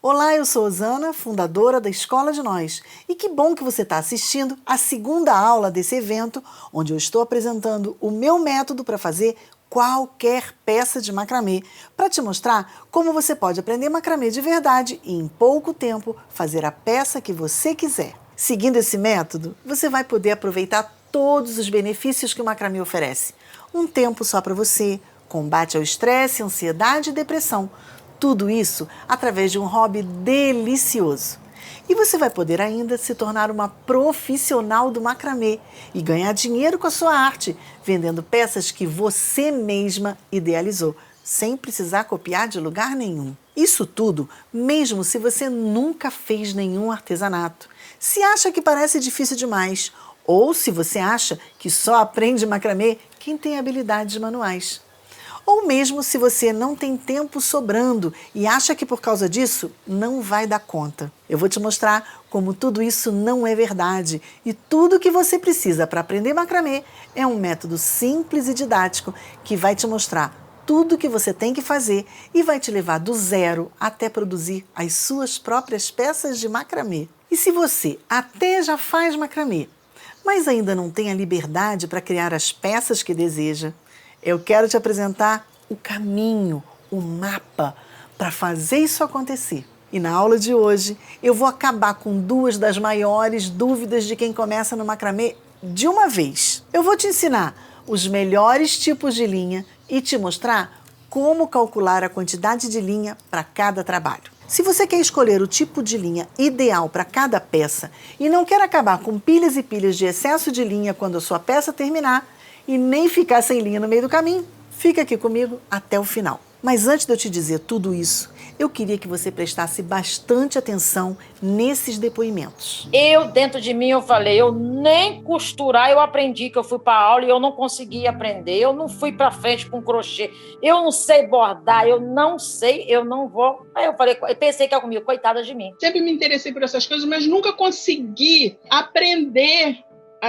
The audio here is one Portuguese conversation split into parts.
Olá, eu sou Osana, fundadora da Escola de Nós. E que bom que você está assistindo a segunda aula desse evento, onde eu estou apresentando o meu método para fazer qualquer peça de macramê, para te mostrar como você pode aprender macramê de verdade e, em pouco tempo, fazer a peça que você quiser. Seguindo esse método, você vai poder aproveitar todos os benefícios que o macramê oferece. Um tempo só para você, combate ao estresse, ansiedade e depressão. Tudo isso através de um hobby delicioso. E você vai poder ainda se tornar uma profissional do macramê e ganhar dinheiro com a sua arte, vendendo peças que você mesma idealizou, sem precisar copiar de lugar nenhum. Isso tudo, mesmo se você nunca fez nenhum artesanato, se acha que parece difícil demais, ou se você acha que só aprende macramê quem tem habilidades manuais. Ou mesmo se você não tem tempo sobrando e acha que por causa disso não vai dar conta. Eu vou te mostrar como tudo isso não é verdade e tudo o que você precisa para aprender macramê é um método simples e didático que vai te mostrar tudo o que você tem que fazer e vai te levar do zero até produzir as suas próprias peças de macramê. E se você até já faz macramê, mas ainda não tem a liberdade para criar as peças que deseja, eu quero te apresentar o caminho, o mapa para fazer isso acontecer. E na aula de hoje eu vou acabar com duas das maiores dúvidas de quem começa no macramê de uma vez. Eu vou te ensinar os melhores tipos de linha e te mostrar como calcular a quantidade de linha para cada trabalho. Se você quer escolher o tipo de linha ideal para cada peça e não quer acabar com pilhas e pilhas de excesso de linha quando a sua peça terminar, e nem ficar sem linha no meio do caminho, fica aqui comigo até o final. Mas antes de eu te dizer tudo isso, eu queria que você prestasse bastante atenção nesses depoimentos. Dentro de mim, eu falei, eu nem costurar eu aprendi, que eu fui para aula e eu não consegui aprender, eu não fui para frente com crochê, eu não sei bordar, eu não sei, eu não vou. Aí eu falei, eu pensei que era comigo, coitada de mim. Sempre me interessei por essas coisas, mas nunca consegui aprender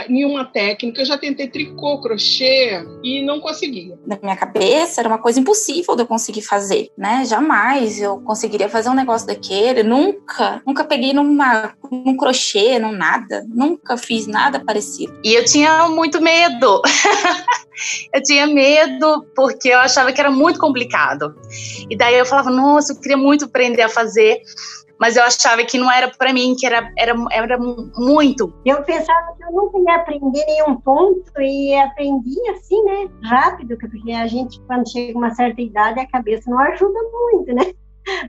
nenhuma técnica. Eu já tentei tricô, crochê e não conseguia. Na minha cabeça era uma coisa impossível de eu conseguir fazer, né? Jamais eu conseguiria fazer um negócio daquele. Nunca peguei num crochê, num nada. Nunca fiz nada parecido. E eu tinha muito medo. Eu tinha medo porque eu achava que era muito complicado. E daí eu falava, nossa, eu queria muito aprender a fazer. Mas eu achava que não era para mim, que era muito. Eu pensava que eu nunca ia aprender nenhum ponto e aprendi assim, né, rápido, porque a gente, quando chega a uma certa idade, a cabeça não ajuda muito, né?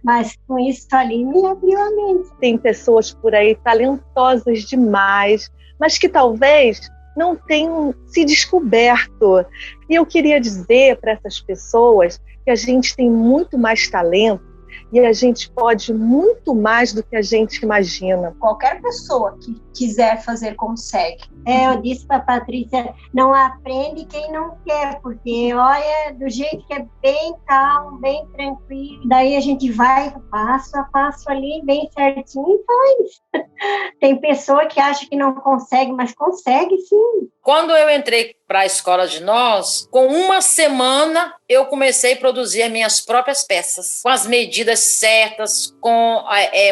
Mas com isso ali me abriu a mente. Tem pessoas por aí talentosas demais, mas que talvez não tenham se descoberto. E eu queria dizer para essas pessoas que a gente tem muito mais talento e a gente pode muito mais do que a gente imagina. Qualquer pessoa que quiser fazer, consegue. Eu disse para a Patrícia, não aprende quem não quer, porque olha, do jeito que é bem calmo, bem tranquilo, daí a gente vai passo a passo ali, bem certinho e faz. Tem pessoa que acha que não consegue, mas consegue sim. Quando eu entrei para a Escola de Nós, com uma semana eu comecei a produzir as minhas próprias peças, com as medidas certas, com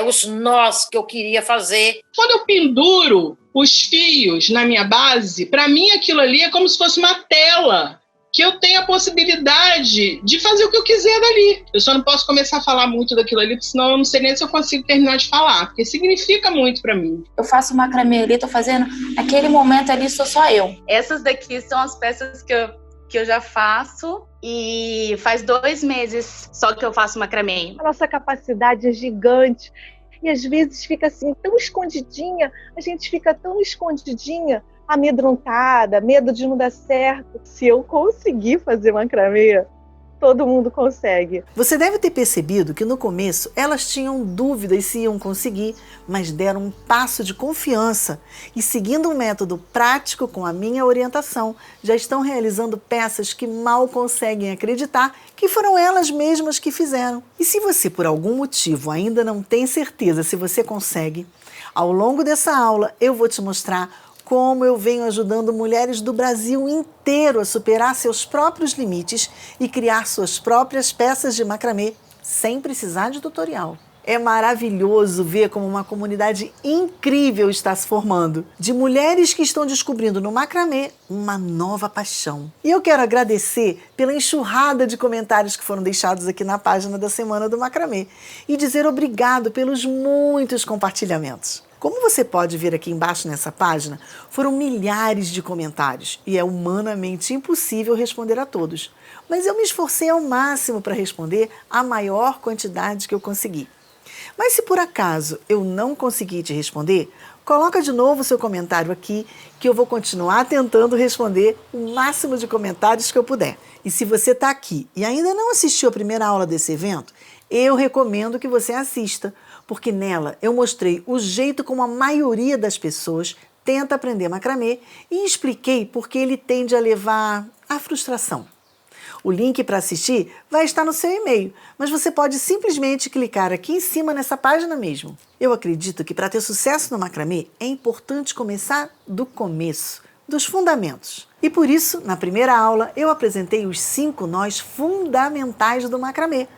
os nós que eu queria fazer. Quando eu penduro os fios na minha base, para mim aquilo ali é como se fosse uma tela, que eu tenho a possibilidade de fazer o que eu quiser dali. Eu só não posso começar a falar muito daquilo ali, porque senão eu não sei nem se eu consigo terminar de falar, porque significa muito para mim. Eu faço macramê ali, tô fazendo, naquele momento ali sou só eu. Essas daqui são as peças que eu já faço e faz 2 meses só que eu faço macramê. A nossa capacidade é gigante e às vezes fica assim tão escondidinha, a gente fica tão escondidinha, amedrontada, medo de não dar certo. Se eu conseguir fazer macramê, todo mundo consegue. Você deve ter percebido que no começo elas tinham dúvidas se iam conseguir, mas deram um passo de confiança e, seguindo um método prático com a minha orientação, já estão realizando peças que mal conseguem acreditar que foram elas mesmas que fizeram. E se você por algum motivo ainda não tem certeza se você consegue, ao longo dessa aula eu vou te mostrar como eu venho ajudando mulheres do Brasil inteiro a superar seus próprios limites e criar suas próprias peças de macramê sem precisar de tutorial. É maravilhoso ver como uma comunidade incrível está se formando, de mulheres que estão descobrindo no macramê uma nova paixão. E eu quero agradecer pela enxurrada de comentários que foram deixados aqui na página da Semana do Macramê e dizer obrigado pelos muitos compartilhamentos. Como você pode ver aqui embaixo nessa página, foram milhares de comentários e é humanamente impossível responder a todos. Mas eu me esforcei ao máximo para responder a maior quantidade que eu consegui. Mas se por acaso eu não conseguir te responder, coloca de novo o seu comentário aqui que eu vou continuar tentando responder o máximo de comentários que eu puder. E se você está aqui e ainda não assistiu a primeira aula desse evento, eu recomendo que você assista, porque nela eu mostrei o jeito como a maioria das pessoas tenta aprender macramê e expliquei por que ele tende a levar à frustração. O link para assistir vai estar no seu e-mail, mas você pode simplesmente clicar aqui em cima nessa página mesmo. Eu acredito que para ter sucesso no macramê é importante começar do começo, dos fundamentos. E por isso, na primeira aula, eu apresentei os 5 nós fundamentais do macramê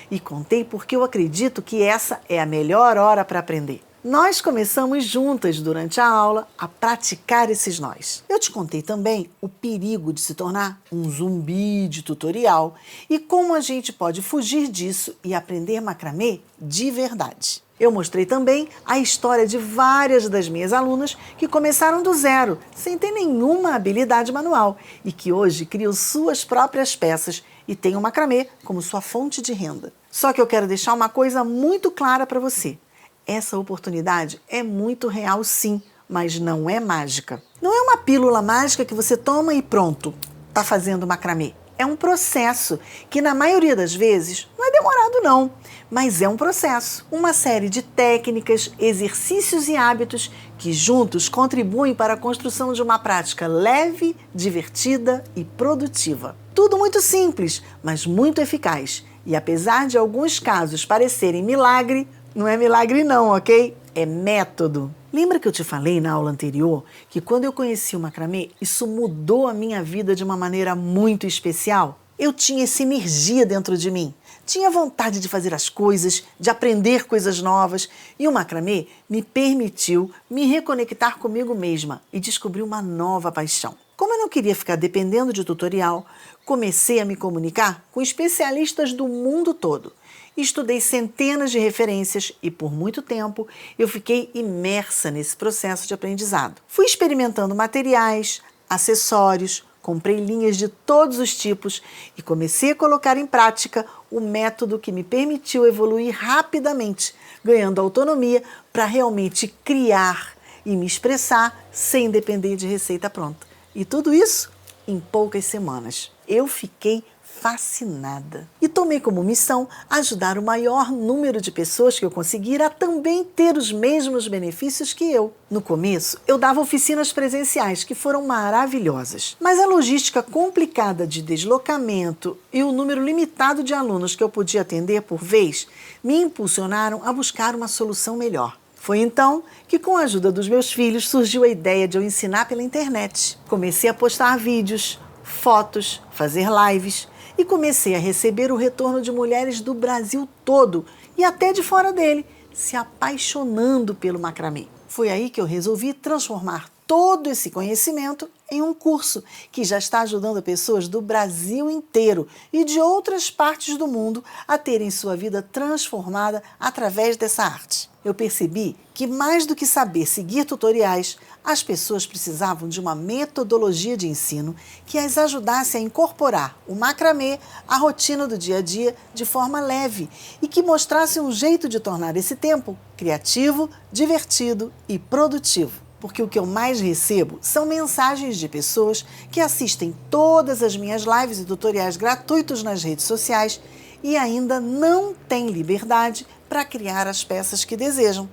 e contei porque eu acredito que essa é a melhor hora para aprender. Nós começamos juntas durante a aula a praticar esses nós. Eu te contei também o perigo de se tornar um zumbi de tutorial e como a gente pode fugir disso e aprender macramê de verdade. Eu mostrei também a história de várias das minhas alunas que começaram do zero, sem ter nenhuma habilidade manual e que hoje criam suas próprias peças e têm o macramê como sua fonte de renda. Só que eu quero deixar uma coisa muito clara para você. Essa oportunidade é muito real sim, mas não é mágica. Não é uma pílula mágica que você toma e pronto, está fazendo macramê. É um processo que na maioria das vezes não é demorado não, mas é um processo. Uma série de técnicas, exercícios e hábitos que juntos contribuem para a construção de uma prática leve, divertida e produtiva. Tudo muito simples, mas muito eficaz. E apesar de alguns casos parecerem milagre, não é milagre não, ok? É método. Lembra que eu te falei na aula anterior que quando eu conheci o macramê, isso mudou a minha vida de uma maneira muito especial? Eu tinha essa energia dentro de mim. Tinha vontade de fazer as coisas, de aprender coisas novas. E o macramê me permitiu me reconectar comigo mesma e descobrir uma nova paixão. Como eu não queria ficar dependendo de tutorial, comecei a me comunicar com especialistas do mundo todo. Estudei centenas de referências e, por muito tempo, eu fiquei imersa nesse processo de aprendizado. Fui experimentando materiais, acessórios, comprei linhas de todos os tipos e comecei a colocar em prática o método que me permitiu evoluir rapidamente, ganhando autonomia para realmente criar e me expressar sem depender de receita pronta. E tudo isso em poucas semanas. Eu fiquei fascinada. E tomei como missão ajudar o maior número de pessoas que eu conseguir a também ter os mesmos benefícios que eu. No começo, eu dava oficinas presenciais que foram maravilhosas, mas a logística complicada de deslocamento e o número limitado de alunos que eu podia atender por vez me impulsionaram a buscar uma solução melhor. Foi então que, com a ajuda dos meus filhos, surgiu a ideia de eu ensinar pela internet. Comecei a postar vídeos, fotos, fazer lives e comecei a receber o retorno de mulheres do Brasil todo e até de fora dele, se apaixonando pelo macramê. Foi aí que eu resolvi transformar todo esse conhecimento em um curso que já está ajudando pessoas do Brasil inteiro e de outras partes do mundo a terem sua vida transformada através dessa arte. Eu percebi que mais do que saber seguir tutoriais, as pessoas precisavam de uma metodologia de ensino que as ajudasse a incorporar o macramê à rotina do dia a dia de forma leve e que mostrasse um jeito de tornar esse tempo criativo, divertido e produtivo. Porque o que eu mais recebo são mensagens de pessoas que assistem todas as minhas lives e tutoriais gratuitos nas redes sociais e ainda não têm liberdade para criar as peças que desejam.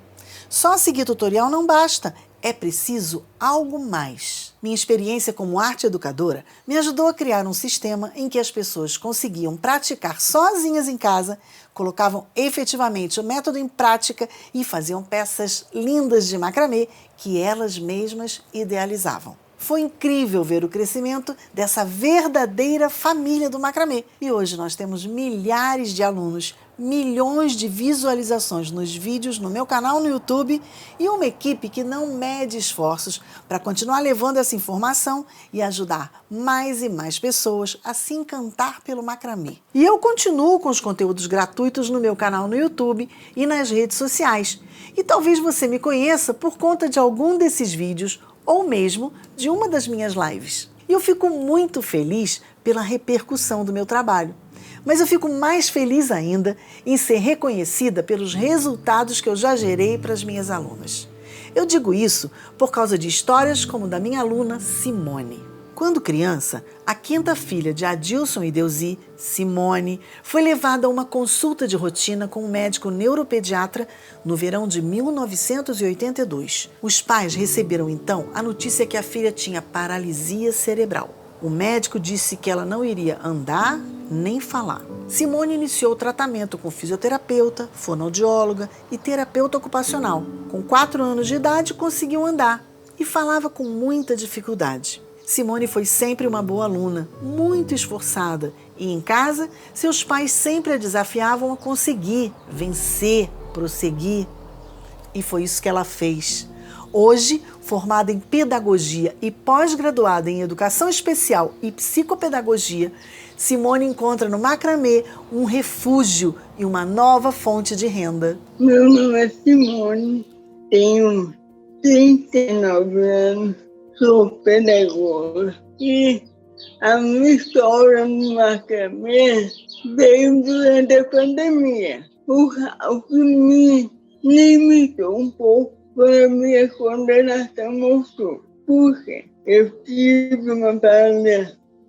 Só seguir tutorial não basta, é preciso algo mais. Minha experiência como arte educadora me ajudou a criar um sistema em que as pessoas conseguiam praticar sozinhas em casa, colocavam efetivamente o método em prática e faziam peças lindas de macramê que elas mesmas idealizavam. Foi incrível ver o crescimento dessa verdadeira família do macramê. E hoje nós temos milhares de alunos milhões de visualizações nos vídeos no meu canal no YouTube e uma equipe que não mede esforços para continuar levando essa informação e ajudar mais e mais pessoas a se encantar pelo macramê. E eu continuo com os conteúdos gratuitos no meu canal no YouTube e nas redes sociais. E talvez você me conheça por conta de algum desses vídeos ou mesmo de uma das minhas lives. E eu fico muito feliz pela repercussão do meu trabalho. Mas eu fico mais feliz ainda em ser reconhecida pelos resultados que eu já gerei para as minhas alunas. Eu digo isso por causa de histórias como da minha aluna Simone. Quando criança, a quinta filha de Adilson e Deusi, Simone, foi levada a uma consulta de rotina com um médico neuropediatra no verão de 1982. Os pais receberam então a notícia que a filha tinha paralisia cerebral. O médico disse que ela não iria andar nem falar. Simone iniciou o tratamento com fisioterapeuta, fonoaudióloga e terapeuta ocupacional. Com 4 anos de idade, conseguiu andar e falava com muita dificuldade. Simone foi sempre uma boa aluna, muito esforçada, e em casa, seus pais sempre a desafiavam a conseguir, vencer, prosseguir. E foi isso que ela fez. Hoje, formada em pedagogia e pós-graduada em educação especial e psicopedagogia, Simone encontra no macramê um refúgio e uma nova fonte de renda. Meu nome é Simone, tenho 39 anos, sou pedagoga e a minha história no macramê veio durante a pandemia. O que me limitou um pouco foi a minha coordenação motor, porque eu tive uma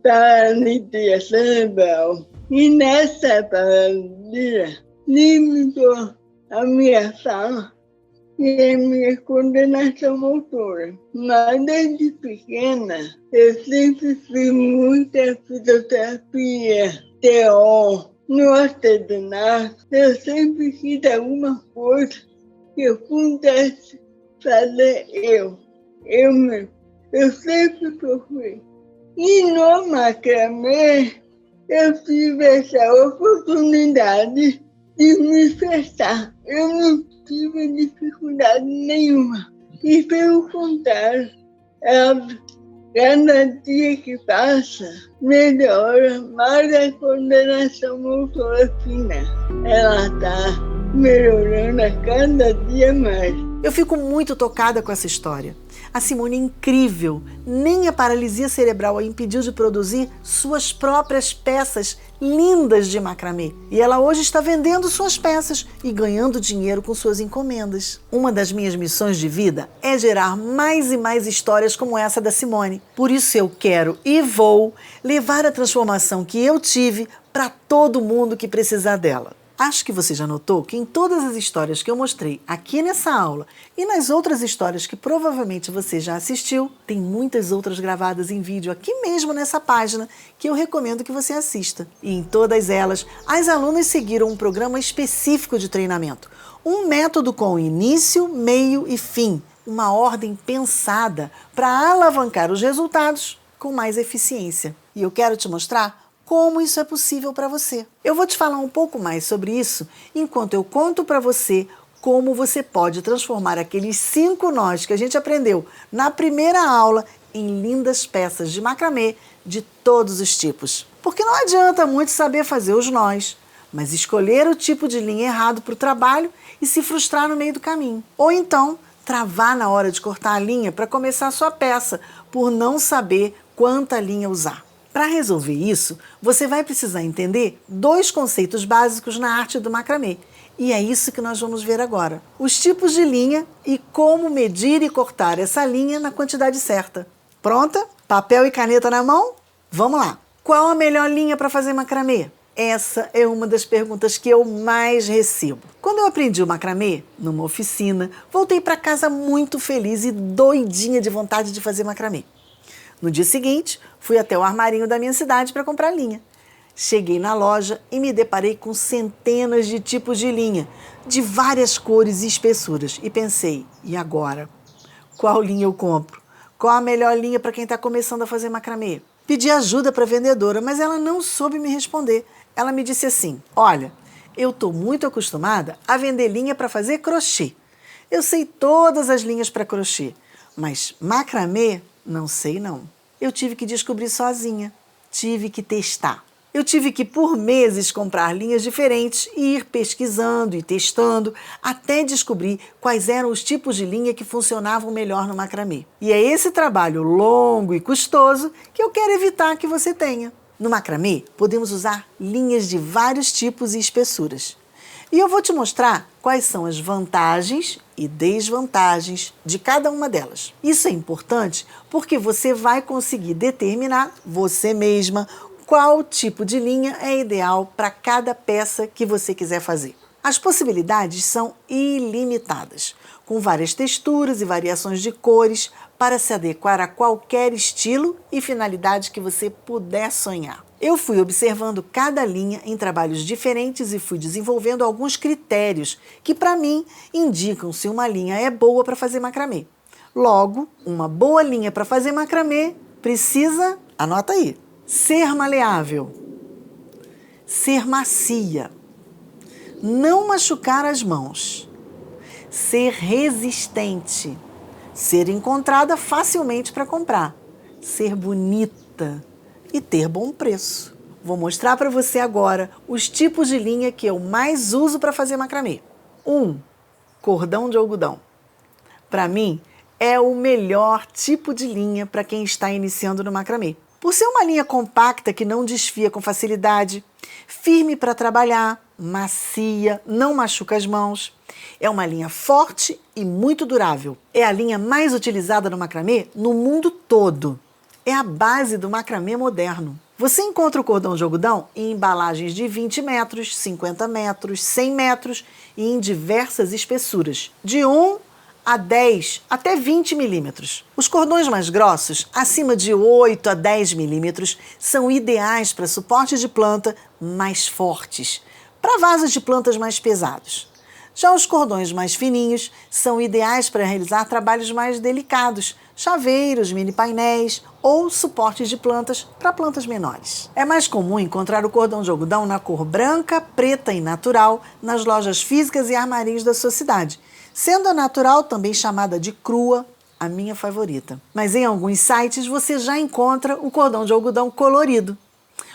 paralisia cerebral e nessa paralisia limitou a minha fala e a minha coordenação motora. Mas desde pequena eu sempre fiz muita fisioterapia, TO, no artesanato. Eu sempre fiz alguma coisa que eu pudesse fazer eu mesmo. Eu sempre procurei. E no macramê, eu tive essa oportunidade de me expressar. Eu não tive dificuldade nenhuma. E pelo contrário, cada dia que passa, melhora mais a coordenação motora fina. Ela está melhorando a cada dia mais. Eu fico muito tocada com essa história. A Simone é incrível. Nem a paralisia cerebral a impediu de produzir suas próprias peças lindas de macramê. E ela hoje está vendendo suas peças e ganhando dinheiro com suas encomendas. Uma das minhas missões de vida é gerar mais e mais histórias como essa da Simone. Por isso eu quero e vou levar a transformação que eu tive para todo mundo que precisar dela. Acho que você já notou que em todas as histórias que eu mostrei aqui nessa aula e nas outras histórias que provavelmente você já assistiu, tem muitas outras gravadas em vídeo aqui mesmo nessa página que eu recomendo que você assista. E em todas elas, as alunas seguiram um programa específico de treinamento, um método com início, meio e fim, uma ordem pensada para alavancar os resultados com mais eficiência. E eu quero te mostrar como isso é possível para você. Eu vou te falar um pouco mais sobre isso enquanto eu conto para você como você pode transformar aqueles 5 nós que a gente aprendeu na primeira aula em lindas peças de macramê de todos os tipos. Porque não adianta muito saber fazer os nós, mas escolher o tipo de linha errado para o trabalho e se frustrar no meio do caminho. Ou então, travar na hora de cortar a linha para começar a sua peça, por não saber quanta linha usar. Para resolver isso, você vai precisar entender 2 conceitos básicos na arte do macramê. E é isso que nós vamos ver agora. Os tipos de linha e como medir e cortar essa linha na quantidade certa. Pronta? Papel e caneta na mão? Vamos lá! Qual a melhor linha para fazer macramê? Essa é uma das perguntas que eu mais recebo. Quando eu aprendi o macramê, numa oficina, voltei para casa muito feliz e doidinha de vontade de fazer macramê. No dia seguinte, fui até o armarinho da minha cidade para comprar linha. Cheguei na loja e me deparei com centenas de tipos de linha, de várias cores e espessuras. E pensei, e agora? Qual linha eu compro? Qual a melhor linha para quem está começando a fazer macramê? Pedi ajuda para a vendedora, mas ela não soube me responder. Ela me disse assim, olha, Eu estou muito acostumada a vender linha para fazer crochê. Eu sei todas as linhas para crochê, mas macramê, não sei não. Eu tive que descobrir sozinha, tive que testar. Eu tive que, por meses, comprar linhas diferentes e ir pesquisando e testando até descobrir quais eram os tipos de linha que funcionavam melhor no macramê. E é esse trabalho longo e custoso que eu quero evitar que você tenha. No macramê, podemos usar linhas de vários tipos e espessuras. E eu vou te mostrar quais são as vantagens e desvantagens de cada uma delas. Isso é importante porque você vai conseguir determinar você mesma qual tipo de linha é ideal para cada peça que você quiser fazer. As possibilidades são ilimitadas, com várias texturas e variações de cores para se adequar a qualquer estilo e finalidade que você puder sonhar. Eu fui observando cada linha em trabalhos diferentes e fui desenvolvendo alguns critérios que, para mim, indicam se uma linha é boa para fazer macramê. Logo, uma boa linha para fazer macramê precisa, anota aí, ser maleável, ser macia, não machucar as mãos, ser resistente, ser encontrada facilmente para comprar, ser bonita e ter bom preço. Vou mostrar para você agora os tipos de linha que eu mais uso para fazer macramê. 1. Cordão de algodão. Para mim, é o melhor tipo de linha para quem está iniciando no macramê. Por ser uma linha compacta que não desfia com facilidade, firme para trabalhar, macia, não machuca as mãos. É uma linha forte e muito durável. É a linha mais utilizada no macramê no mundo todo. É a base do macramê moderno. Você encontra o cordão de algodão em embalagens de 20 metros, 50 metros, 100 metros e em diversas espessuras, de 1 a 10 até 20 milímetros. Os cordões mais grossos, acima de 8 a 10 milímetros, são ideais para suportes de planta mais fortes, para vasos de plantas mais pesados. Já os cordões mais fininhos são ideais para realizar trabalhos mais delicados, chaveiros, mini painéis ou suportes de plantas para plantas menores. É mais comum encontrar o cordão de algodão na cor branca, preta e natural nas lojas físicas e armarinhos da sua cidade, sendo a natural também chamada de crua, a minha favorita. Mas em alguns sites você já encontra o cordão de algodão colorido.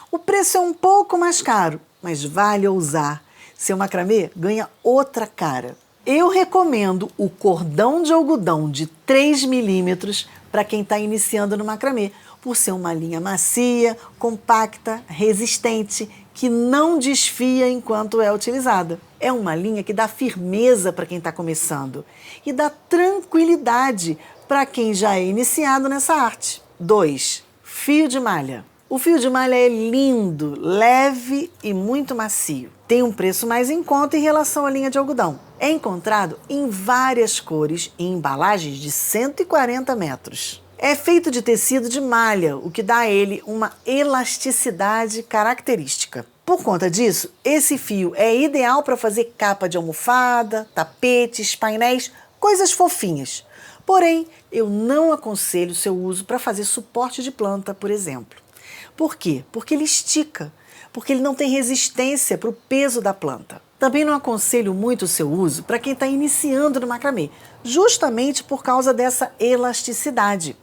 O preço é um pouco mais caro, mas vale ousar. Seu macramê ganha outra cara. Eu recomendo o cordão de algodão de 3 milímetros para quem está iniciando no macramê, por ser uma linha macia, compacta, resistente, que não desfia enquanto é utilizada. É uma linha que dá firmeza para quem está começando e dá tranquilidade para quem já é iniciado nessa arte. 2. Fio de malha. O fio de malha é lindo, leve e muito macio. Tem um preço mais em conta em relação à linha de algodão. É encontrado em várias cores e embalagens de 140 metros. É feito de tecido de malha, o que dá a ele uma elasticidade característica. Por conta disso, esse fio é ideal para fazer capa de almofada, tapetes, painéis, coisas fofinhas. Porém, eu não aconselho seu uso para fazer suporte de planta, por exemplo. Por quê? Porque ele estica, porque ele não tem resistência para o peso da planta. Também não aconselho muito o seu uso para quem está iniciando no macramê, justamente por causa dessa elasticidade.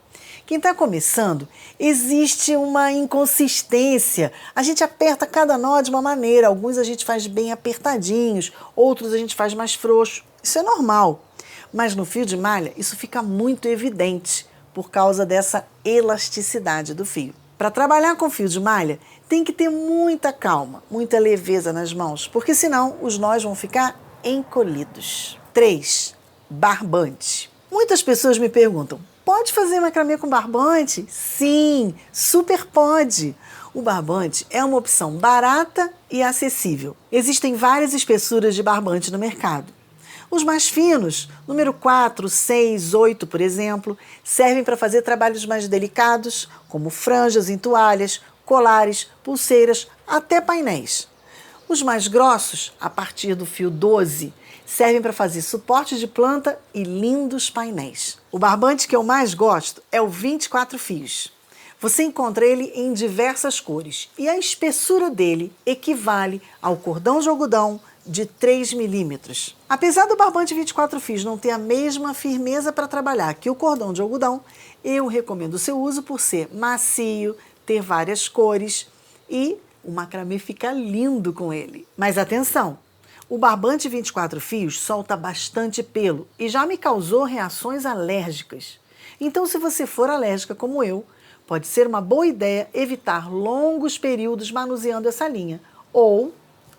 Quem está começando, existe uma inconsistência. A gente aperta cada nó de uma maneira. Alguns a gente faz bem apertadinhos, outros a gente faz mais frouxo. Isso é normal. Mas no fio de malha, isso fica muito evidente por causa dessa elasticidade do fio. Para trabalhar com fio de malha, tem que ter muita calma, muita leveza nas mãos, porque senão os nós vão ficar encolhidos. 3. Barbante. Muitas pessoas me perguntam, pode fazer macramê com barbante? Sim, super pode. O barbante é uma opção barata e acessível. Existem várias espessuras de barbante no mercado. Os mais finos, número 4, 6, 8, por exemplo, servem para fazer trabalhos mais delicados, como franjas em toalhas, colares, pulseiras, até painéis. Os mais grossos, a partir do fio 12, servem para fazer suportes de planta e lindos painéis. O barbante que eu mais gosto é o 24 fios. Você encontra ele em diversas cores e a espessura dele equivale ao cordão de algodão de 3 milímetros. Apesar do barbante 24 fios não ter a mesma firmeza para trabalhar que o cordão de algodão, eu recomendo o seu uso por ser macio, ter várias cores e o macramê fica lindo com ele. Mas atenção, o barbante 24 fios solta bastante pelo e já me causou reações alérgicas. Então, se você for alérgica como eu, pode ser uma boa ideia evitar longos períodos manuseando essa linha ou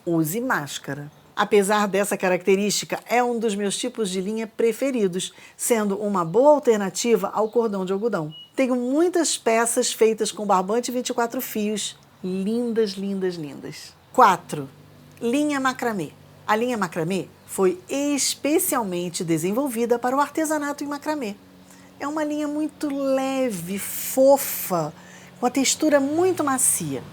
use máscara. Apesar dessa característica, é um dos meus tipos de linha preferidos, sendo uma boa alternativa ao cordão de algodão. Tenho muitas peças feitas com barbante 24 fios, lindas, lindas, lindas. 4. Linha macramê. A linha macramê foi especialmente desenvolvida para o artesanato em macramê. É uma linha muito leve, fofa, com a textura muito macia.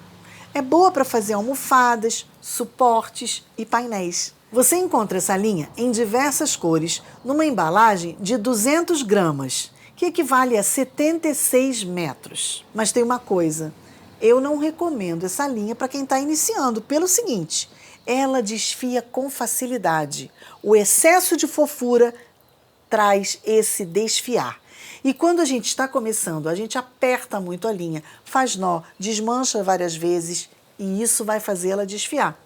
É boa para fazer almofadas, suportes e painéis. Você encontra essa linha em diversas cores, numa embalagem de 200 gramas, que equivale a 76 metros. Mas tem uma coisa, eu não recomendo essa linha para quem está iniciando, pelo seguinte, ela desfia com facilidade. O excesso de fofura traz esse desfiar. E quando a gente está começando, a gente aperta muito a linha, faz nó, desmancha várias vezes e isso vai fazer ela desfiar.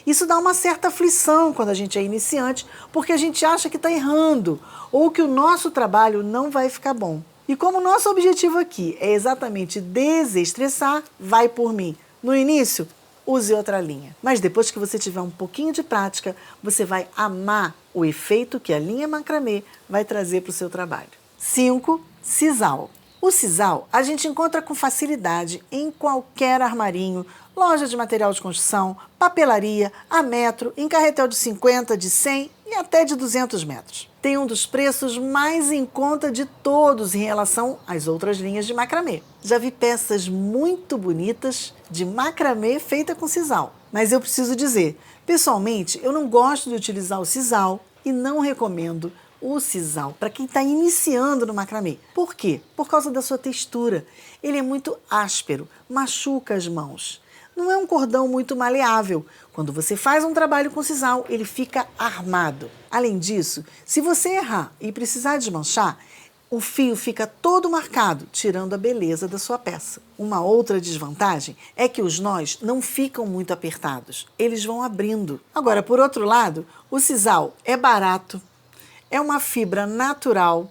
Isso dá uma certa aflição quando a gente é iniciante, porque a gente acha que está errando ou que o nosso trabalho não vai ficar bom. E como o nosso objetivo aqui é exatamente desestressar, vai por mim. No início, use outra linha. Mas depois que você tiver um pouquinho de prática, você vai amar o efeito que a linha macramê vai trazer para o seu trabalho. 5. Sisal. O sisal a gente encontra com facilidade em qualquer armarinho, loja de material de construção, papelaria, a metro, em carretel de 50, de 100 e até de 200 metros. Tem um dos preços mais em conta de todos em relação às outras linhas de macramê. Já vi peças muito bonitas de macramê feita com sisal. Mas eu preciso dizer, pessoalmente, eu não gosto de utilizar o sisal e não recomendo o sisal para quem está iniciando no macramê. Por quê? Por causa da sua textura. Ele é muito áspero, machuca as mãos. Não é um cordão muito maleável. Quando você faz um trabalho com sisal, ele fica armado. Além disso, se você errar e precisar desmanchar, o fio fica todo marcado, tirando a beleza da sua peça. Uma outra desvantagem é que os nós não ficam muito apertados. Eles vão abrindo. Agora, por outro lado, o sisal é barato, é uma fibra natural,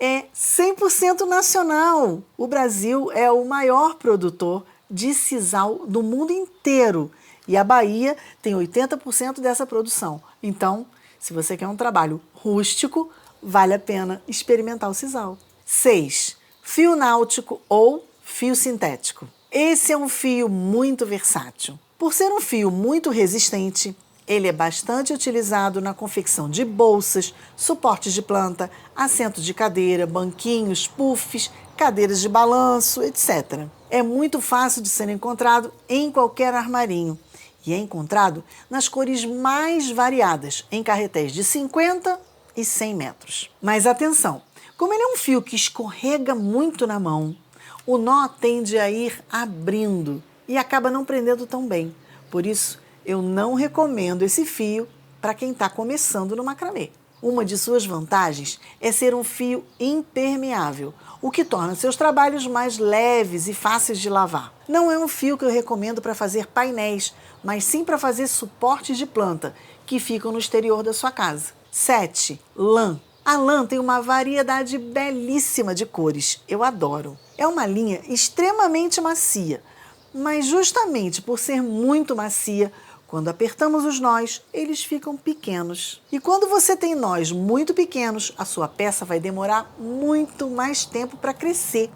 é 100% nacional. O Brasil é o maior produtor de sisal do mundo inteiro e a Bahia tem 80% dessa produção. Então, se você quer um trabalho rústico, vale a pena experimentar o sisal. 6. Fio náutico ou fio sintético. Esse é um fio muito versátil. Por ser um fio muito resistente, ele é bastante utilizado na confecção de bolsas, suportes de planta, assentos de cadeira, banquinhos, puffs, cadeiras de balanço, etc. É muito fácil de ser encontrado em qualquer armarinho e é encontrado nas cores mais variadas, em carretéis de 50 e 100 metros. Mas atenção, como ele é um fio que escorrega muito na mão, o nó tende a ir abrindo e acaba não prendendo tão bem. Por isso, eu não recomendo esse fio para quem está começando no macramê. Uma de suas vantagens é ser um fio impermeável, o que torna seus trabalhos mais leves e fáceis de lavar. Não é um fio que eu recomendo para fazer painéis, mas sim para fazer suportes de planta, que ficam no exterior da sua casa. 7. Lã. A lã tem uma variedade belíssima de cores. Eu adoro. É uma linha extremamente macia, mas justamente por ser muito macia, quando apertamos os nós, eles ficam pequenos. E quando você tem nós muito pequenos, a sua peça vai demorar muito mais tempo para crescer.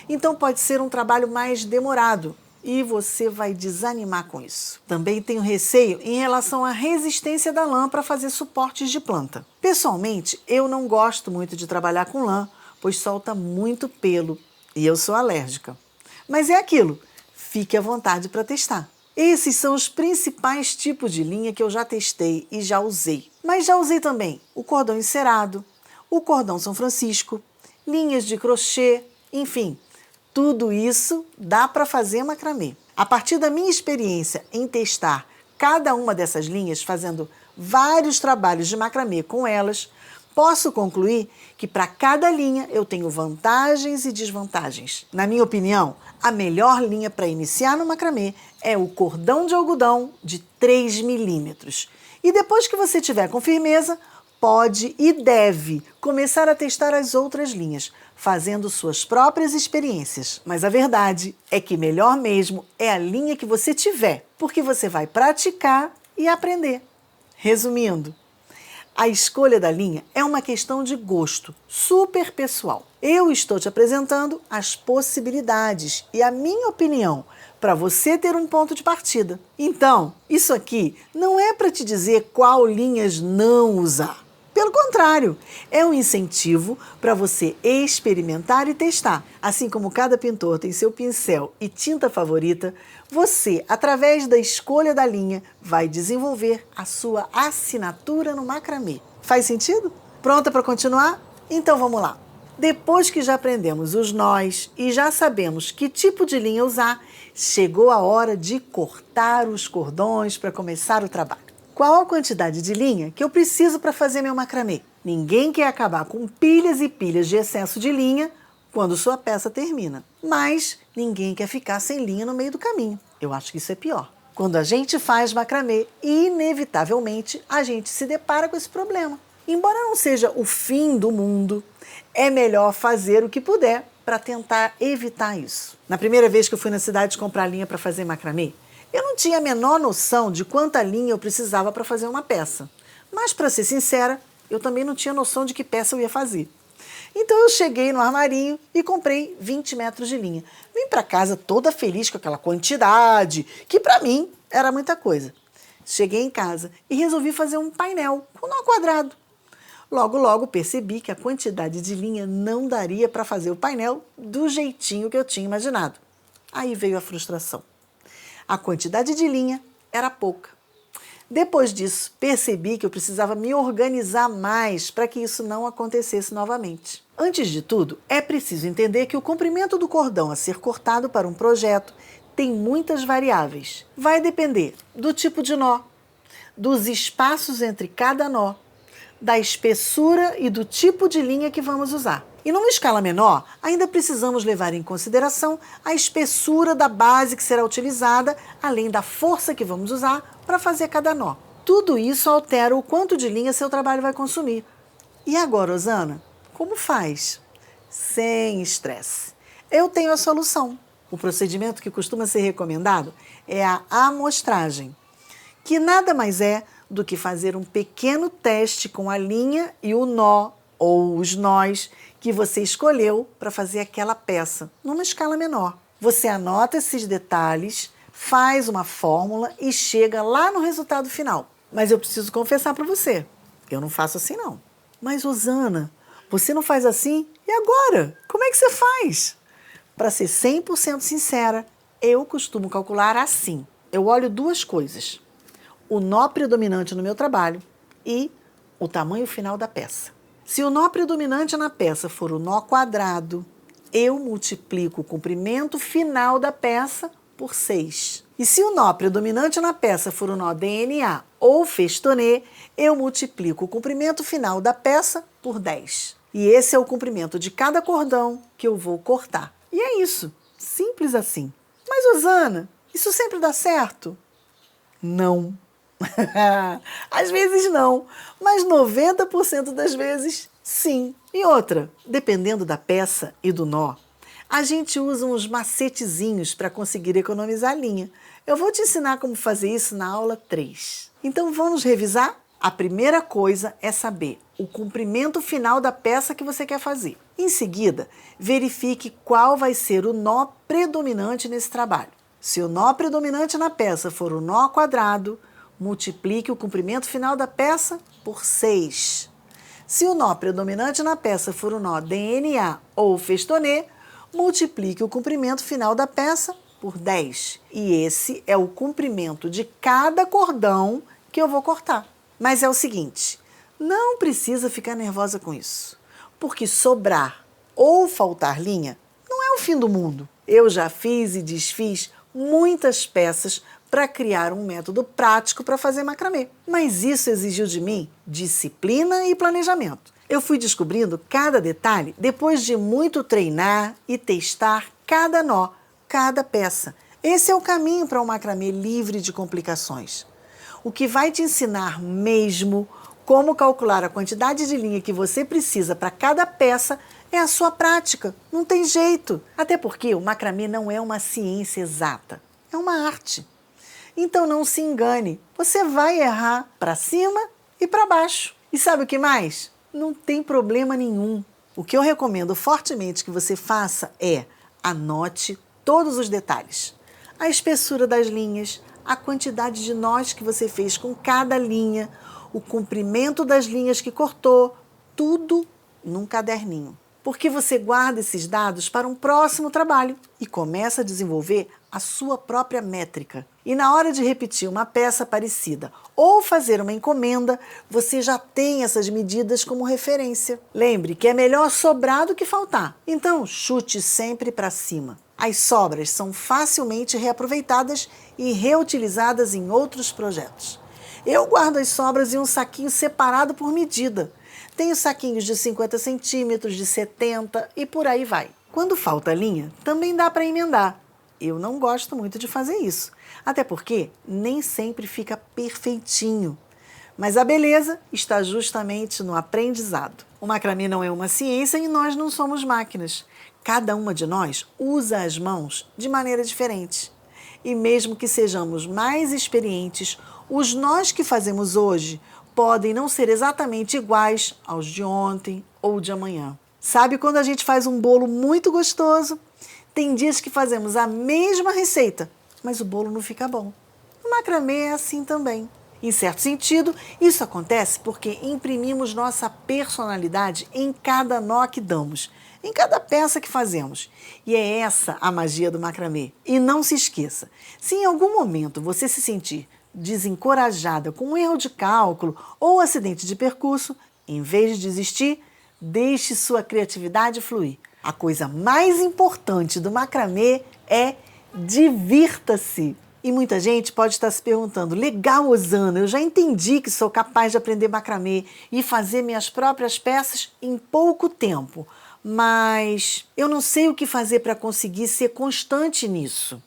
Então pode ser um trabalho mais demorado e você vai desanimar com isso. Também tenho receio em relação à resistência da lã para fazer suportes de planta. Pessoalmente, eu não gosto muito de trabalhar com lã, pois solta muito pelo e eu sou alérgica. Mas é aquilo, fique à vontade para testar. Esses são os principais tipos de linha que eu já testei e já usei. Mas já usei também o cordão encerado, o cordão São Francisco, linhas de crochê, enfim, tudo isso dá para fazer macramê. A partir da minha experiência em testar cada uma dessas linhas, fazendo vários trabalhos de macramê com elas, posso concluir que para cada linha eu tenho vantagens e desvantagens. Na minha opinião, a melhor linha para iniciar no macramê é o cordão de algodão de 3 milímetros. E depois que você tiver com firmeza, pode e deve começar a testar as outras linhas, fazendo suas próprias experiências. Mas a verdade é que melhor mesmo é a linha que você tiver, porque você vai praticar e aprender. Resumindo, a escolha da linha é uma questão de gosto, super pessoal. Eu estou te apresentando as possibilidades e a minha opinião para você ter um ponto de partida. Então, isso aqui não é para te dizer qual linhas não usar. Pelo contrário, é um incentivo para você experimentar e testar. Assim como cada pintor tem seu pincel e tinta favorita, você, através da escolha da linha, vai desenvolver a sua assinatura no macramê. Faz sentido? Pronta para continuar? Então vamos lá. Depois que já aprendemos os nós e já sabemos que tipo de linha usar, chegou a hora de cortar os cordões para começar o trabalho. Qual a quantidade de linha que eu preciso para fazer meu macramê? Ninguém quer acabar com pilhas e pilhas de excesso de linha quando sua peça termina. Mas ninguém quer ficar sem linha no meio do caminho. Eu acho que isso é pior. Quando a gente faz macramê, inevitavelmente a gente se depara com esse problema. Embora não seja o fim do mundo, é melhor fazer o que puder para tentar evitar isso. Na primeira vez que eu fui na cidade comprar linha para fazer macramê, eu não tinha a menor noção de quanta linha eu precisava para fazer uma peça. Mas, para ser sincera, eu também não tinha noção de que peça eu ia fazer. Então eu cheguei no armarinho e comprei 20 metros de linha. Vim para casa toda feliz com aquela quantidade, que para mim era muita coisa. Cheguei em casa e resolvi fazer um painel com nó quadrado. Logo percebi que a quantidade de linha não daria para fazer o painel do jeitinho que eu tinha imaginado. Aí veio a frustração. A quantidade de linha era pouca. Depois disso, percebi que eu precisava me organizar mais para que isso não acontecesse novamente. Antes de tudo, é preciso entender que o comprimento do cordão a ser cortado para um projeto tem muitas variáveis. Vai depender do tipo de nó, dos espaços entre cada nó, da espessura e do tipo de linha que vamos usar. E numa escala menor, ainda precisamos levar em consideração a espessura da base que será utilizada, além da força que vamos usar para fazer cada nó. Tudo isso altera o quanto de linha seu trabalho vai consumir. E agora, Osana, como faz? Sem estresse. Eu tenho a solução. O procedimento que costuma ser recomendado é a amostragem, que nada mais é do que fazer um pequeno teste com a linha e o nó ou os nós que você escolheu para fazer aquela peça, numa escala menor. Você anota esses detalhes, faz uma fórmula e chega lá no resultado final. Mas eu preciso confessar para você, eu não faço assim não. Mas, Osana, você não faz assim? E agora? Como é que você faz? Para ser 100% sincera, eu costumo calcular assim. Eu olho duas coisas: o nó predominante no meu trabalho e o tamanho final da peça. Se o nó predominante na peça for o nó quadrado, eu multiplico o comprimento final da peça por 6. E se o nó predominante na peça for o nó DNA ou festonê, eu multiplico o comprimento final da peça por 10. E esse é o comprimento de cada cordão que eu vou cortar. E é isso, simples assim. Mas, Osana, isso sempre dá certo? Não. Às vezes não, mas 90% das vezes sim. E outra, dependendo da peça e do nó, a gente usa uns macetezinhos para conseguir economizar linha. Eu vou te ensinar como fazer isso na aula 3. Então vamos revisar? A primeira coisa é saber o comprimento final da peça que você quer fazer. Em seguida, verifique qual vai ser o nó predominante nesse trabalho. Se o nó predominante na peça for o nó quadrado, multiplique o comprimento final da peça por 6. Se o nó predominante na peça for o nó DNA ou festonê, multiplique o comprimento final da peça por 10. E esse é o comprimento de cada cordão que eu vou cortar. Mas é o seguinte, não precisa ficar nervosa com isso, porque sobrar ou faltar linha não é o fim do mundo. Eu já fiz e desfiz muitas peças para criar um método prático para fazer macramê. Mas isso exigiu de mim disciplina e planejamento. Eu fui descobrindo cada detalhe depois de muito treinar e testar cada nó, cada peça. Esse é o caminho para um macramê livre de complicações. O que vai te ensinar mesmo como calcular a quantidade de linha que você precisa para cada peça é a sua prática. Não tem jeito. Até porque o macramê não é uma ciência exata, é uma arte. Então não se engane, você vai errar para cima e para baixo. E sabe o que mais? Não tem problema nenhum. O que eu recomendo fortemente que você faça é anote todos os detalhes. A espessura das linhas, a quantidade de nós que você fez com cada linha, o comprimento das linhas que cortou, tudo num caderninho. Porque você guarda esses dados para um próximo trabalho e começa a desenvolver a sua própria métrica. E na hora de repetir uma peça parecida ou fazer uma encomenda, você já tem essas medidas como referência. Lembre que é melhor sobrar do que faltar. Então, chute sempre para cima. As sobras são facilmente reaproveitadas e reutilizadas em outros projetos. Eu guardo as sobras em um saquinho separado por medida. Tenho saquinhos de 50 centímetros, de 70 e por aí vai. Quando falta linha, também dá para emendar. Eu não gosto muito de fazer isso, até porque nem sempre fica perfeitinho. Mas a beleza está justamente no aprendizado. O macramê não é uma ciência e nós não somos máquinas. Cada uma de nós usa as mãos de maneira diferente. E mesmo que sejamos mais experientes, os nós que fazemos hoje podem não ser exatamente iguais aos de ontem ou de amanhã. Sabe quando a gente faz um bolo muito gostoso? Tem dias que fazemos a mesma receita, mas o bolo não fica bom. O macramê é assim também. Em certo sentido, isso acontece porque imprimimos nossa personalidade em cada nó que damos, em cada peça que fazemos. E é essa a magia do macramê. E não se esqueça, se em algum momento você se sentir desencorajada com um erro de cálculo ou acidente de percurso, em vez de desistir, deixe sua criatividade fluir. A coisa mais importante do macramê é divirta-se. E muita gente pode estar se perguntando, legal, Osana, eu já entendi que sou capaz de aprender macramê e fazer minhas próprias peças em pouco tempo, mas eu não sei o que fazer para conseguir ser constante nisso.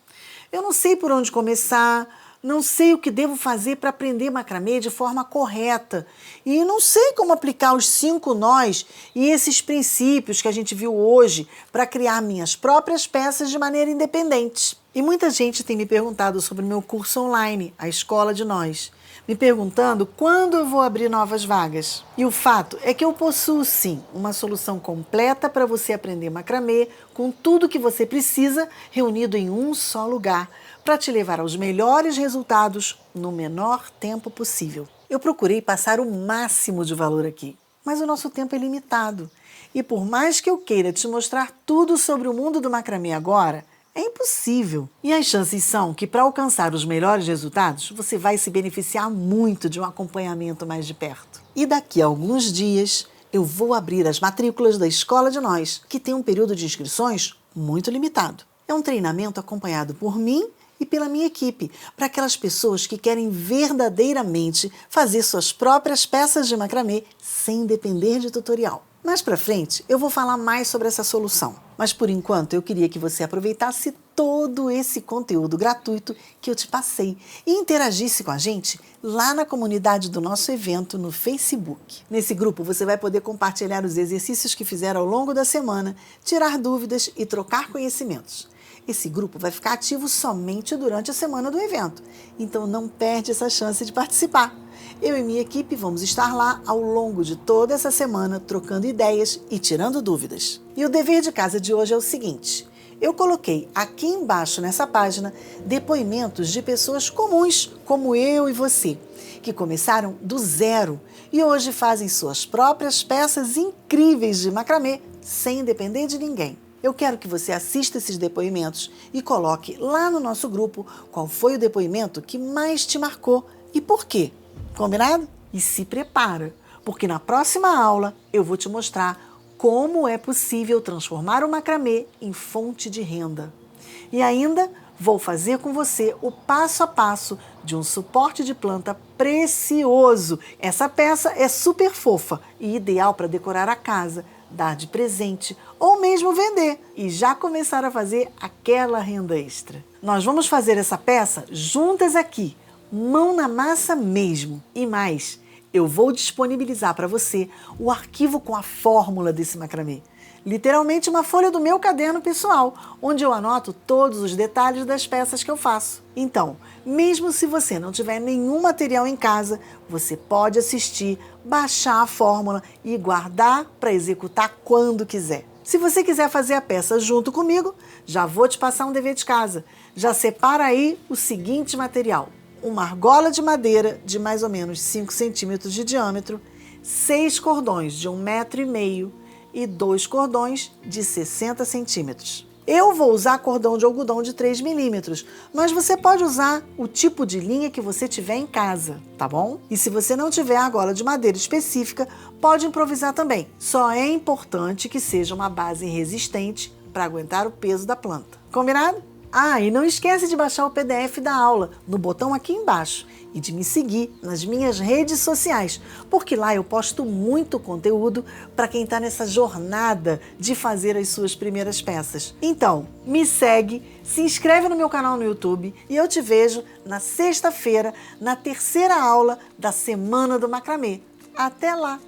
Eu não sei por onde começar, não sei o que devo fazer para aprender macramê de forma correta e não sei como aplicar os 5 nós e esses princípios que a gente viu hoje para criar minhas próprias peças de maneira independente. E muita gente tem me perguntado sobre o meu curso online, a Escola de Nós, me perguntando quando eu vou abrir novas vagas. E o fato é que eu possuo sim uma solução completa para você aprender macramê com tudo que você precisa reunido em um só lugar, para te levar aos melhores resultados no menor tempo possível. Eu procurei passar o máximo de valor aqui, mas o nosso tempo é limitado. E por mais que eu queira te mostrar tudo sobre o mundo do macramê agora, é impossível. E as chances são que para alcançar os melhores resultados, você vai se beneficiar muito de um acompanhamento mais de perto. E daqui a alguns dias, eu vou abrir as matrículas da Escola de Nós, que tem um período de inscrições muito limitado. É um treinamento acompanhado por mim e pela minha equipe, para aquelas pessoas que querem verdadeiramente fazer suas próprias peças de macramê sem depender de tutorial. Mais para frente, eu vou falar mais sobre essa solução. Mas por enquanto, eu queria que você aproveitasse todo esse conteúdo gratuito que eu te passei e interagisse com a gente lá na comunidade do nosso evento no Facebook. Nesse grupo, você vai poder compartilhar os exercícios que fizeram ao longo da semana, tirar dúvidas e trocar conhecimentos. Esse grupo vai ficar ativo somente durante a semana do evento, então não perde essa chance de participar. Eu e minha equipe vamos estar lá ao longo de toda essa semana, trocando ideias e tirando dúvidas. E o dever de casa de hoje é o seguinte: eu coloquei aqui embaixo nessa página depoimentos de pessoas comuns, como eu e você, que começaram do zero e hoje fazem suas próprias peças incríveis de macramê sem depender de ninguém. Eu quero que você assista esses depoimentos e coloque lá no nosso grupo qual foi o depoimento que mais te marcou e por quê. Combinado? E se prepara, porque na próxima aula eu vou te mostrar como é possível transformar o macramê em fonte de renda. E ainda vou fazer com você o passo a passo de um suporte de planta precioso. Essa peça é super fofa e ideal para decorar a casa, dar de presente ou mesmo vender e já começar a fazer aquela renda extra. Nós vamos fazer essa peça juntas aqui, mão na massa mesmo. E mais, eu vou disponibilizar para você o arquivo com a fórmula desse macramê. Literalmente uma folha do meu caderno pessoal, onde eu anoto todos os detalhes das peças que eu faço. Então, mesmo se você não tiver nenhum material em casa, você pode assistir, baixar a fórmula e guardar para executar quando quiser. Se você quiser fazer a peça junto comigo, já vou te passar um dever de casa. Já separa aí o seguinte material: uma argola de madeira de mais ou menos 5 centímetros de diâmetro, 6 cordões de 1,5 metro e 2 cordões de 60 centímetros. Eu vou usar cordão de algodão de 3 milímetros, mas você pode usar o tipo de linha que você tiver em casa, tá bom? E se você não tiver argola de madeira específica, pode improvisar também. Só é importante que seja uma base resistente para aguentar o peso da planta. Combinado? Ah, e não esquece de baixar o PDF da aula no botão aqui embaixo e de me seguir nas minhas redes sociais, porque lá eu posto muito conteúdo para quem está nessa jornada de fazer as suas primeiras peças. Então, me segue, se inscreve no meu canal no YouTube e eu te vejo na sexta-feira, na terceira aula da Semana do Macramê. Até lá!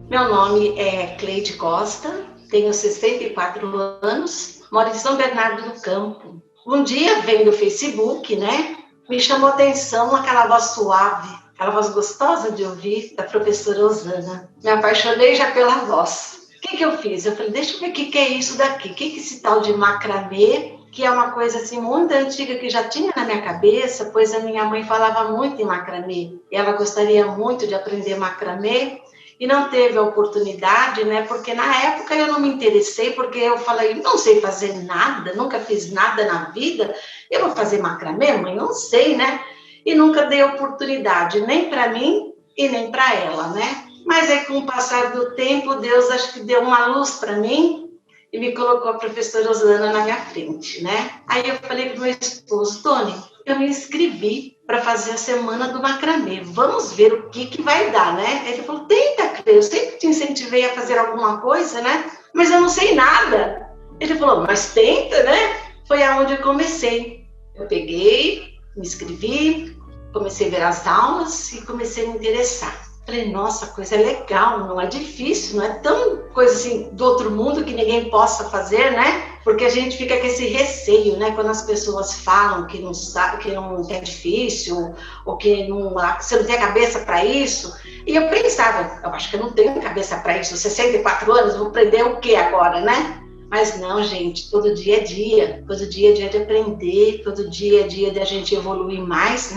Meu nome é Cleide Costa, tenho 64 anos, moro em São Bernardo do Campo. Um dia, vendo o Facebook, me chamou a atenção aquela voz suave, aquela voz gostosa de ouvir da professora Osana. Me apaixonei já pela voz. O que eu fiz? Eu falei, deixa eu ver o que é isso daqui. O que é esse tal de macramê, que é uma coisa assim muito antiga que já tinha na minha cabeça, pois a minha mãe falava muito em macramê. E ela gostaria muito de aprender macramê e não teve a oportunidade, porque na época eu não me interessei, porque eu falei, não sei fazer nada, nunca fiz nada na vida, eu vou fazer macramê, mãe? Não sei, E nunca dei oportunidade, nem para mim e nem para ela, Mas aí, com o passar do tempo, Deus acho que deu uma luz para mim e me colocou a professora Osana na minha frente, Aí eu falei para o meu esposo, Tony, eu me inscrevi para fazer a Semana do Macramê. Vamos ver o que vai dar, Ele falou, tenta, Cleo, eu sempre te incentivei a fazer alguma coisa, Mas eu não sei nada. Ele falou, mas tenta, Foi aonde eu comecei. Eu peguei, me inscrevi, comecei a ver as aulas e comecei a me interessar. Falei, nossa, coisa legal, não é difícil, não é tão coisa assim do outro mundo que ninguém possa fazer, Porque a gente fica com esse receio, Quando as pessoas falam que não sabe, que não é difícil, ou que você não tem cabeça para isso. E eu pensava, eu acho que eu não tenho cabeça para isso, 64 anos, vou aprender o que agora, Mas não, gente, todo dia é dia é dia de aprender, todo dia é dia de a gente evoluir mais,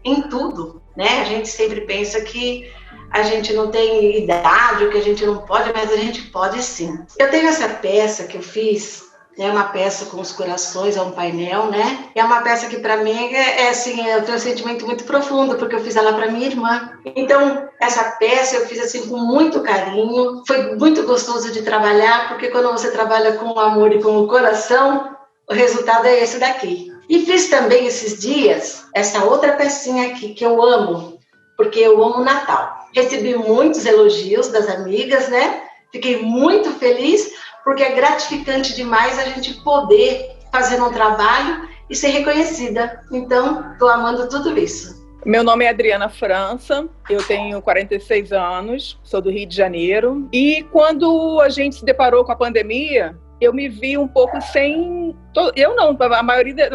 Em tudo, A gente sempre pensa que a gente não tem idade, ou que a gente não pode, mas a gente pode sim. Eu tenho essa peça que eu fiz, é uma peça com os corações, é um painel, É uma peça que para mim é assim, eu tenho um sentimento muito profundo, porque eu fiz ela para minha irmã. Então, essa peça eu fiz assim com muito carinho, foi muito gostoso de trabalhar, porque quando você trabalha com o amor e com o coração, o resultado é esse daqui. E fiz também esses dias essa outra pecinha aqui, que eu amo, porque eu amo o Natal. Recebi muitos elogios das amigas, Fiquei muito feliz, porque é gratificante demais a gente poder fazer um trabalho e ser reconhecida. Então, estou amando tudo isso. Meu nome é Adriana França, eu tenho 46 anos, sou do Rio de Janeiro. E quando a gente se deparou com a pandemia, eu me vi um pouco sem... Eu não, a maioria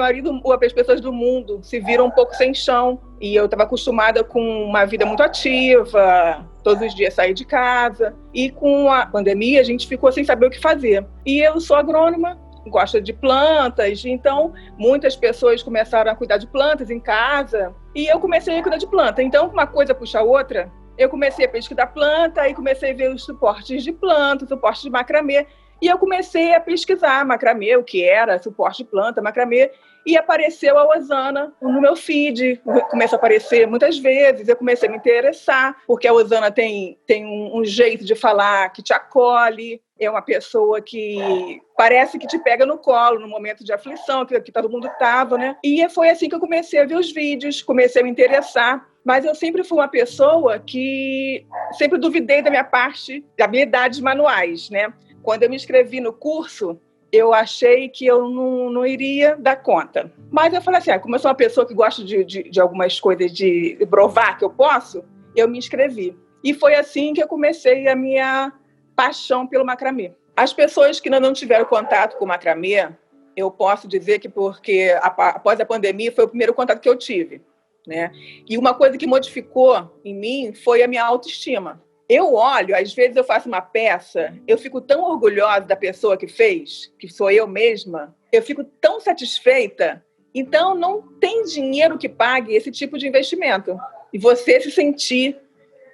das pessoas do mundo se viram um pouco sem chão. E eu estava acostumada com uma vida muito ativa, todos os dias sair de casa. E com a pandemia a gente ficou sem saber o que fazer. E eu sou agrônoma, gosto de plantas, então muitas pessoas começaram a cuidar de plantas em casa. E eu comecei a cuidar de planta. Então uma coisa puxa a outra, eu comecei a pesquisar planta e comecei a ver os suportes de planta, suportes de macramê. E eu comecei a pesquisar macramê, o que era, suporte de planta, macramê, e apareceu a Osana no meu feed, começou a aparecer muitas vezes, eu comecei a me interessar, porque a Osana tem um jeito de falar que te acolhe, é uma pessoa que parece que te pega no colo no momento de aflição, que todo mundo estava, né? E foi assim que eu comecei a ver os vídeos, comecei a me interessar. Mas eu sempre fui uma pessoa que sempre duvidei da minha parte de habilidades manuais, né? Quando eu me inscrevi no curso, eu achei que eu não iria dar conta. Mas eu falei assim, como eu sou uma pessoa que gosta de algumas coisas, de provar que eu posso, eu me inscrevi. E foi assim que eu comecei a minha paixão pelo macramê. As pessoas que ainda não tiveram contato com o macramê, eu posso dizer que porque após a pandemia foi o primeiro contato que eu tive, né? E uma coisa que modificou em mim foi a minha autoestima. Eu olho, às vezes eu faço uma peça, eu fico tão orgulhosa da pessoa que fez, que sou eu mesma, eu fico tão satisfeita. Então, não tem dinheiro que pague esse tipo de investimento. E você se sentir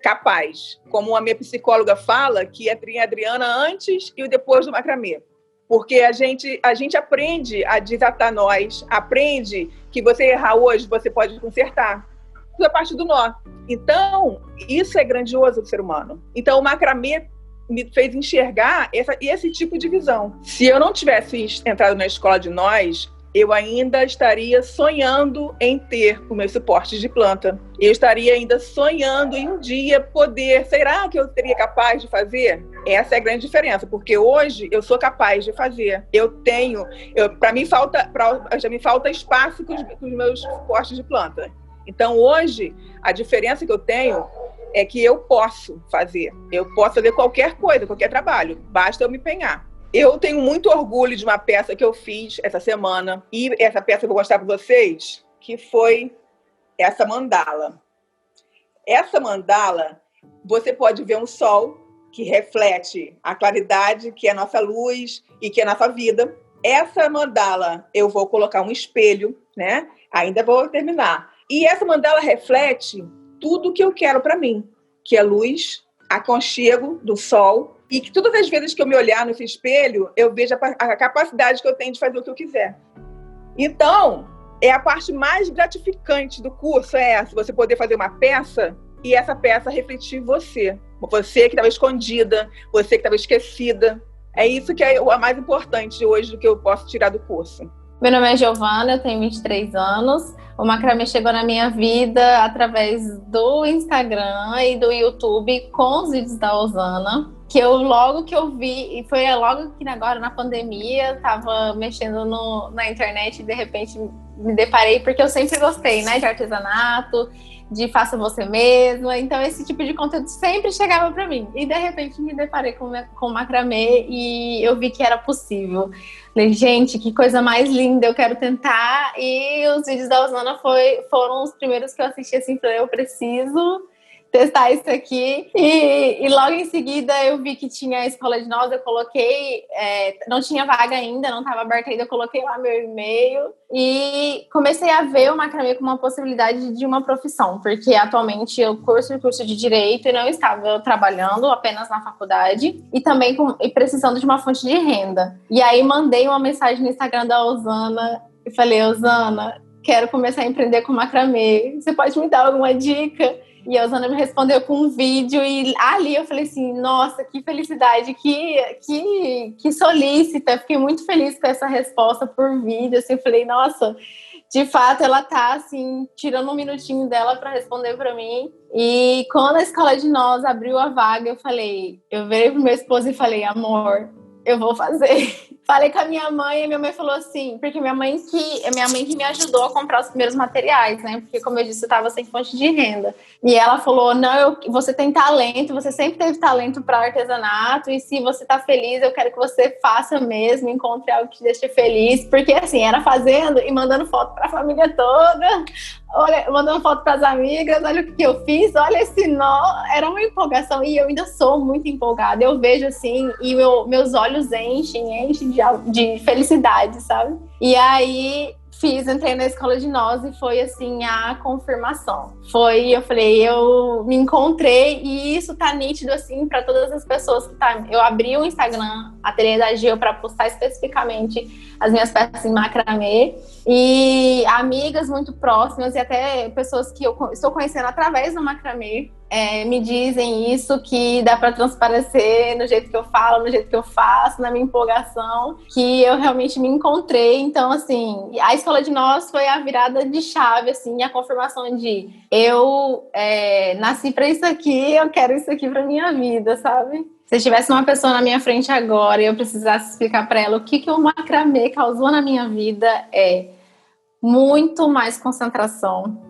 capaz. Como a minha psicóloga fala, que é a Adriana antes e o depois do macramê. Porque a gente aprende a desatar nós, aprende que você errar hoje, você pode consertar. Tudo é parte do nó. Então, isso é grandioso do ser humano. Então, o macramê me fez enxergar esse tipo de visão. Se eu não tivesse entrado na escola de nós, eu ainda estaria sonhando em ter o meu suporte de planta. Eu estaria ainda sonhando em um dia poder... Será que eu seria capaz de fazer? Essa é a grande diferença, porque hoje eu sou capaz de fazer. Já me falta espaço com os meus suportes de planta. Então, hoje, a diferença que eu tenho é que eu posso fazer. Eu posso fazer qualquer coisa, qualquer trabalho. Basta eu me empenhar. Eu tenho muito orgulho de uma peça que eu fiz essa semana. E essa peça eu vou mostrar para vocês, que foi essa mandala. Essa mandala, você pode ver um sol que reflete a claridade, que é a nossa luz e que é a nossa vida. Essa mandala, eu vou colocar um espelho, né? Ainda vou terminar. E essa mandala reflete tudo que eu quero para mim, que é luz, aconchego do sol, e que todas as vezes que eu me olhar nesse espelho, eu vejo a capacidade que eu tenho de fazer o que eu quiser. Então, é a parte mais gratificante do curso, você poder fazer uma peça e essa peça refletir você. Você que estava escondida, você que estava esquecida. É isso que é o mais importante hoje do que eu posso tirar do curso. Meu nome é Giovana, eu tenho 23 anos. O macramê chegou na minha vida através do Instagram e do YouTube com os vídeos da Osana. Logo que eu vi, e foi logo que agora na pandemia, eu tava mexendo na internet e de repente me deparei, porque eu sempre gostei, né, de artesanato, de faça você mesma, então esse tipo de conteúdo sempre chegava para mim. E de repente me deparei com macramê e eu vi que era possível. Falei, gente, que coisa mais linda, eu quero tentar. E os vídeos da Osana foram os primeiros que eu assisti assim, falei, eu preciso testar isso aqui. E logo em seguida eu vi que tinha a escola de nós, eu coloquei, não tinha vaga ainda, não estava aberta ainda, eu coloquei lá meu e-mail e comecei a ver o macramê como uma possibilidade de uma profissão, porque atualmente eu curso de Direito e não estava trabalhando apenas na faculdade e também precisando de uma fonte de renda. E aí mandei uma mensagem no Instagram da Osana e falei, Osana, quero começar a empreender com macramê, você pode me dar alguma dica? E a Osana me respondeu com um vídeo e ali eu falei assim, nossa, que felicidade, que solícita. Fiquei muito feliz com essa resposta por vídeo, assim, falei, nossa, de fato ela tá, assim, tirando um minutinho dela para responder para mim. E quando a escola de nós abriu a vaga, eu virei pro meu esposo e falei, amor, eu vou fazer. Falei com a minha mãe e minha mãe falou assim, porque minha mãe que me ajudou a comprar os primeiros materiais, né? Porque, como eu disse, eu estava sem fonte de renda. E ela falou, não, você tem talento, você sempre teve talento para artesanato, e se você tá feliz, eu quero que você faça mesmo, encontre algo que te deixe feliz. Porque, assim, era fazendo e mandando foto para a família toda, mandando foto para as amigas, olha o que eu fiz, olha esse nó. Era uma empolgação, e eu ainda sou muito empolgada. Eu vejo, assim, e meus olhos enchem de felicidade, sabe? E aí entrei na escola de nós e foi assim a confirmação. Eu falei, eu me encontrei e isso tá nítido assim para todas as pessoas que tá. Eu abri o Instagram Ateliê da Geo para postar especificamente as minhas peças em macramê e amigas muito próximas e até pessoas que eu estou conhecendo através do macramê me dizem isso, que dá para transparecer no jeito que eu falo, no jeito que eu faço, na minha empolgação, que eu realmente me encontrei. Então, assim, a Escola de Nós foi a virada de chave, assim, a confirmação de eu nasci para isso aqui, eu quero isso aqui para minha vida, sabe? Se tivesse uma pessoa na minha frente agora e eu precisasse explicar para ela o que o macramê causou na minha vida, é muito mais concentração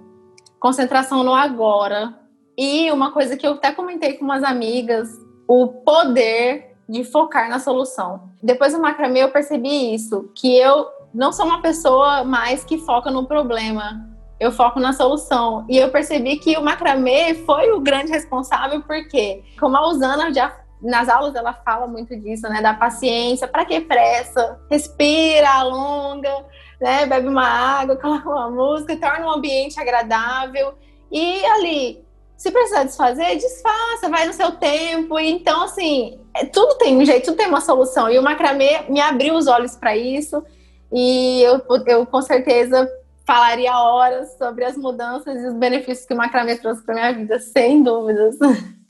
no agora. E uma coisa que eu até comentei com umas amigas, o poder de focar na solução. Depois do macramê eu percebi isso, que eu não sou uma pessoa mais que foca no problema, eu foco na solução. E eu percebi que o macramê foi o grande responsável, porque, como a Usana já nas aulas ela fala muito disso, né, da paciência, para que pressa, respira, alonga, né, bebe uma água, coloca uma música, torna um ambiente agradável e ali, se precisar desfazer, desfaça, vai no seu tempo. Então, assim, tudo tem um jeito, tudo tem uma solução. E o macramê me abriu os olhos para isso. E eu com certeza falaria horas sobre as mudanças e os benefícios que o macramê trouxe para minha vida, sem dúvidas.